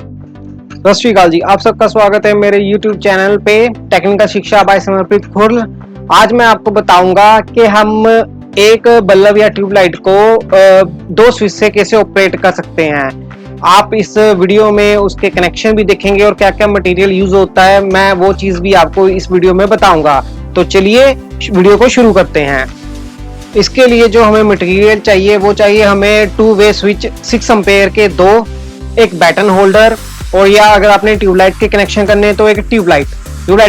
सत श्री अकाल जी, आप सबका स्वागत है मेरे YouTube चैनल पे टेक्निकल शिक्षा बाय समर्पित खुर्ल। आज मैं आपको बताऊंगा कि हम एक बल्ब या ट्यूबलाइट को दो स्विच से कैसे ऑपरेट कर सकते हैं। आप इस वीडियो में उसके कनेक्शन भी देखेंगे और क्या क्या मटेरियल यूज होता है, मैं वो चीज भी आपको इस वीडियो में बताऊंगा। तो चलिए वीडियो को शुरू करते हैं। इसके लिए जो हमें मटेरियल चाहिए वो चाहिए हमें 2 वे स्विच 6 एम्पेयर के दो, एक बैटन होल्डर, और या अगर आपने ट्यूबलाइट के कनेक्शन करने हैं तो एक ट्यूबलाइट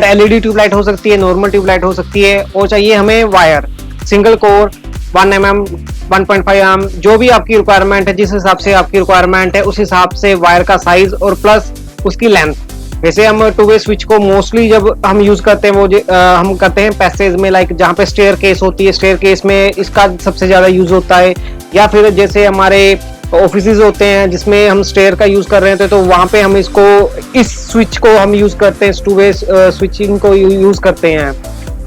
एलईडी ट्यूबलाइट हो सकती है, नॉर्मल ट्यूबलाइट हो सकती है। और चाहिए हमें wire, single core 1 mm 1.5 mm, जो भी आपकी रिक्वायरमेंट है, जिस हिसाब से आपकी रिक्वायरमेंट है उस हिसाब से वायर का साइज और प्लस उसकी लेंथ। वैसे हम 2 वे स्विच को मोस्टली जब हम यूज करते हैं वो हम करते हैं पैसेज में, लाइक जहाँ पे स्टेयर केस होती है, स्टेयर केस में इसका सबसे ज्यादा यूज होता है। या फिर जैसे हमारे ऑफिसेज होते हैं जिसमें हम स्टेयर का यूज कर रहे थे तो वहां पे हम इसको, इस स्विच को हम यूज करते हैं, 2 वे स्विचिंग को यूज करते हैं।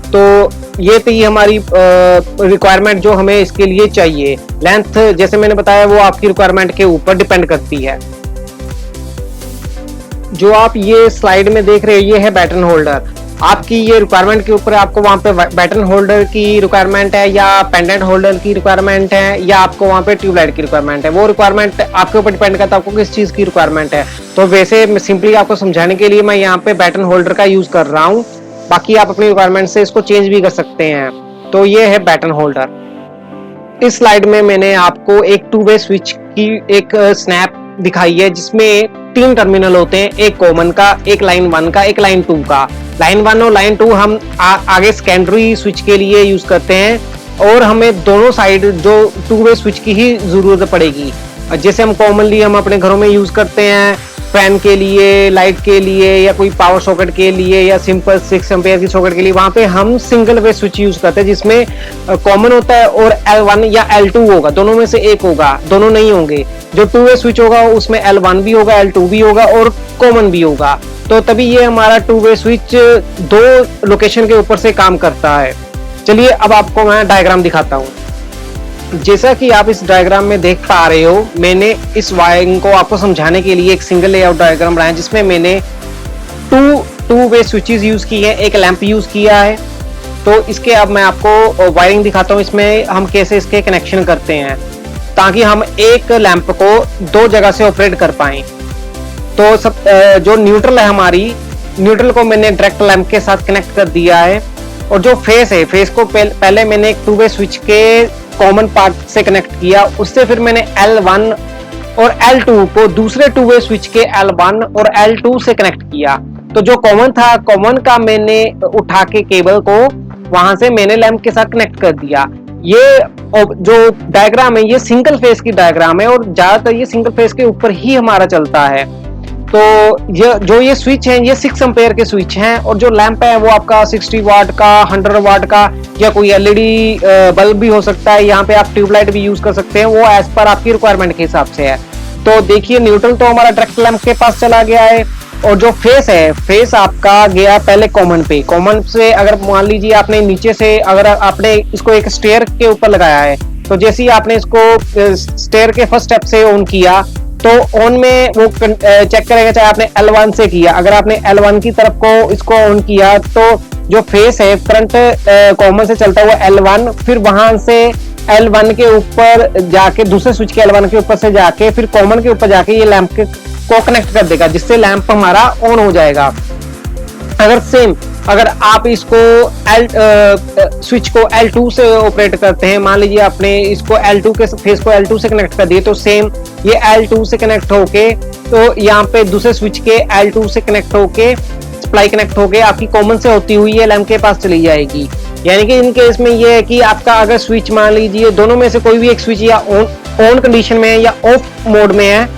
तो ये थी हमारी रिक्वायरमेंट जो हमें इसके लिए चाहिए। लेंथ जैसे मैंने बताया वो आपकी रिक्वायरमेंट के ऊपर डिपेंड करती है। जो आप ये स्लाइड में देख रहे हैं ये है बैटन होल्डर। आपकी ये रिक्वायरमेंट के ऊपर आपको वहां पे बैटन होल्डर की रिक्वायरमेंट है या पेंडेंट होल्डर की रिक्वायरमेंट है या आपको वहां पे ट्यूबलाइट की रिक्वायरमेंट है, वो रिक्वायरमेंट आपके ऊपर डिपेंड करता है आपको किस चीज की रिक्वायरमेंट है। तो वैसे सिंपली आपको समझाने के लिए मैं यहाँ पे बैटन होल्डर का यूज कर रहा हूँ, बाकी आप अपनी रिक्वायरमेंट से इसको चेंज भी कर सकते हैं। तो ये है बैटन होल्डर। इस स्लाइड में मैंने आपको एक 2 वे स्विच की एक स्नैप दिखाई है जिसमें 3 टर्मिनल होते हैं, एक कॉमन का, एक लाइन 1 का, एक लाइन 2 का। लाइन 1 और लाइन 2 हम आगे सेकेंडरी स्विच के लिए यूज करते हैं और हमें दोनों साइड जो 2 वे स्विच की ही जरूरत पड़ेगी। जैसे हम कॉमनली हम अपने घरों में यूज करते हैं फैन के लिए, लाइट के लिए, या कोई पावर सॉकेट के लिए, या सिंपल 6 एम्पेयर की सॉकेट के लिए, वहां पे हम सिंगल वे स्विच यूज करते हैं जिसमें कॉमन होता है और L1 या L2 होगा, दोनों में से एक होगा, दोनों नहीं होंगे। जो 2 वे स्विच होगा उसमें L1 भी होगा, L2 भी होगा और कॉमन भी होगा। तो तभी ये हमारा 2 वे स्विच 2 लोकेशन के ऊपर से काम करता है। चलिए अब आपको मैं डायग्राम दिखाता हूँ। जैसा कि आप इस डायग्राम में देख पा रहे हो, मैंने इस वायरिंग को आपको समझाने के लिए एक सिंगल लेआउट डायग्राम बनाया जिसमें मैंने 2 वे स्विचेस यूज किए हैं, एक लैंप यूज किया है। तो इसके अब मैं आपको वायरिंग दिखाता हूँ, इसमें हम कैसे इसके कनेक्शन करते हैं ताकि हम एक लैंप को 2 जगह से ऑपरेट कर पाए। तो सब जो न्यूट्रल है हमारी, न्यूट्रल को मैंने डायरेक्ट लैंप के साथ कनेक्ट कर दिया है। और जो फेस है, फेस को पहले मैंने एक 2 वे स्विच के कॉमन पार्ट से कनेक्ट किया, उससे फिर मैंने L1 और L2 को दूसरे 2 वे स्विच के L1 और L2 से कनेक्ट किया। तो जो कॉमन था, कॉमन का मैंने उठा के केबल को वहां से मैंने लैंप के साथ कनेक्ट कर दिया। ये जो डायग्राम है ये सिंगल फेस की डायग्राम है और ज्यादातर ये सिंगल फेस के ऊपर ही हमारा चलता है। तो ये स्विच हैं ये 6 एम्पेयर के स्विच हैं और जो लैंप है वो आपका 60 वाट का, 100 वाट का, या कोई एलईडी बल्ब भी हो सकता है। यहाँ पे आप ट्यूबलाइट भी यूज कर सकते हैं, वो एज पर आपकी रिक्वायरमेंट के हिसाब से है। तो देखिए न्यूट्रल तो हमारा डायरेक्ट लैंप के पास चला गया है और जो फेस है, फेस आपका गया पहले कॉमन पे। कॉमन से अगर मान लीजिए आपने नीचे से, अगर आपने इसको एक स्टेयर के ऊपर लगाया है, तो जैसे ही आपने इसको स्टेयर के फर्स्ट स्टेप से ऑन किया तो ऑन में वो चेक करेगा, चाहे आपने L1 से किया। अगर आपने L1 की तरफ को इसको ऑन किया तो जो फेस है फ्रंट कॉमन से चलता हुआ L1, फिर वहां से L1 के ऊपर जाके दूसरे स्विच के L1 के ऊपर से जाके फिर कॉमन के ऊपर जाके ये लैंप को कनेक्ट कर देगा, जिससे लैंप हमारा ऑन हो जाएगा। अगर आप इसको स्विच को L2 से ऑपरेट करते हैं, मान लीजिए आपने इसको L2 के फेस को L2 से कनेक्ट कर दिए, तो सेम ये L2 से कनेक्ट होके तो यहाँ पे दूसरे स्विच के L2 से कनेक्ट होके सप्लाई कनेक्ट होके आपकी कॉमन से होती हुई ये लैंप के पास चली जाएगी। यानी कि इन केस में ये है कि आपका अगर स्विच मान लीजिए दोनों में से कोई भी एक स्विच या ऑन कंडीशन में है या ऑफ मोड में है,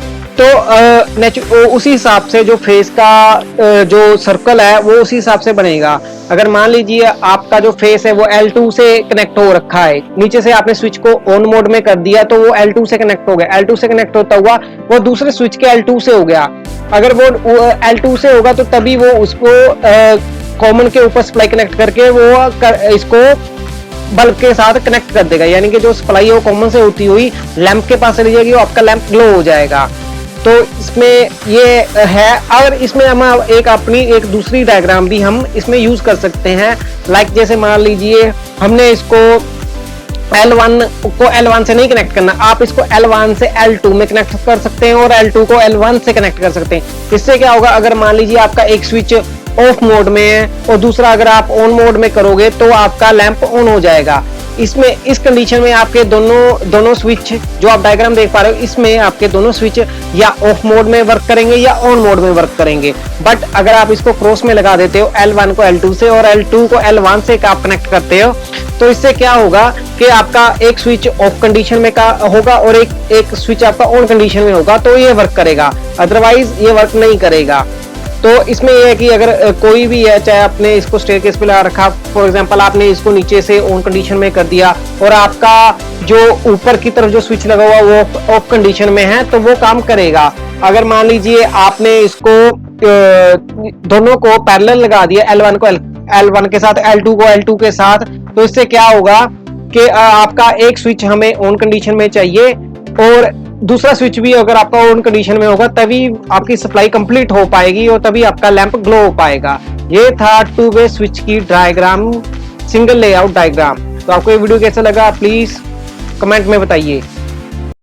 तो उसी हिसाब से जो फेस का जो सर्कल है वो उसी हिसाब से बनेगा। अगर मान लीजिए आपका जो फेस है वो L2 से कनेक्ट हो रखा है, नीचे से आपने स्विच को ऑन मोड में कर दिया तो वो L2 से कनेक्ट हो गया, L2 से कनेक्ट होता हुआ वो दूसरे स्विच के L2 से हो गया। अगर वो L2 से होगा तो तभी वो उसको कॉमन के ऊपर सप्लाई कनेक्ट करके वो इसको बल्ब के साथ कनेक्ट कर देगा, यानी कि जो सप्लाई है वो कॉमन से होती हुई लैंप के पास चली जाएगी, वो आपका लैंप ग्लो हो जाएगा। तो इसमें ये है। अगर इसमें हम एक दूसरी डायग्राम भी हम इसमें यूज कर सकते हैं। लाइक जैसे मान लीजिए हमने इसको L1 को L1 से नहीं कनेक्ट करना, आप इसको L1 से L2 में कनेक्ट कर सकते हैं और L2 को L1 से कनेक्ट कर सकते हैं। इससे क्या होगा, अगर मान लीजिए आपका एक स्विच ऑफ मोड में है और दूसरा अगर आप ऑन मोड में करोगे तो आपका लैंप ऑन हो जाएगा। इसमें इस कंडीशन में आपके दोनों स्विच जो आप डायग्राम देख पा रहे हो, इसमें आपके दोनों स्विच या ऑफ मोड में वर्क करेंगे या ऑन मोड में वर्क करेंगे। बट अगर आप इसको क्रॉस में लगा देते हो L1 को L2 से और L2 को L1 से आप कनेक्ट करते हो, तो इससे क्या होगा कि आपका एक स्विच ऑफ कंडीशन में का होगा और एक स्विच आपका ऑन कंडीशन में होगा, तो ये वर्क करेगा, अदरवाइज ये वर्क नहीं करेगा। तो इसमें यह है कि अगर कोई भी है, चाहे आपने इसको स्टेयरकेस पे लगा रखा, फॉर एग्जांपल आपने इसको नीचे से ऑन कंडीशन में कर दिया और आपका जो ऊपर की तरफ जो स्विच लगा हुआ वो ऑफ कंडीशन में है, तो वो काम करेगा। अगर मान लीजिए आपने इसको दोनों को पैरेलल लगा दिया, L1 को L1 के साथ, L2 को L2 के साथ, तो इससे क्या होगा कि आपका एक स्विच हमें ऑन कंडीशन में चाहिए और दूसरा स्विच भी अगर आपका ऑन कंडीशन में होगा, तभी आपकी सप्लाई कंप्लीट हो पाएगी और तभी आपका लैंप ग्लो हो पाएगा। ये था टू वे स्विच की डायग्राम, सिंगल लेआउट डायग्राम। तो आपको ये वीडियो कैसा लगा प्लीज कमेंट में बताइए।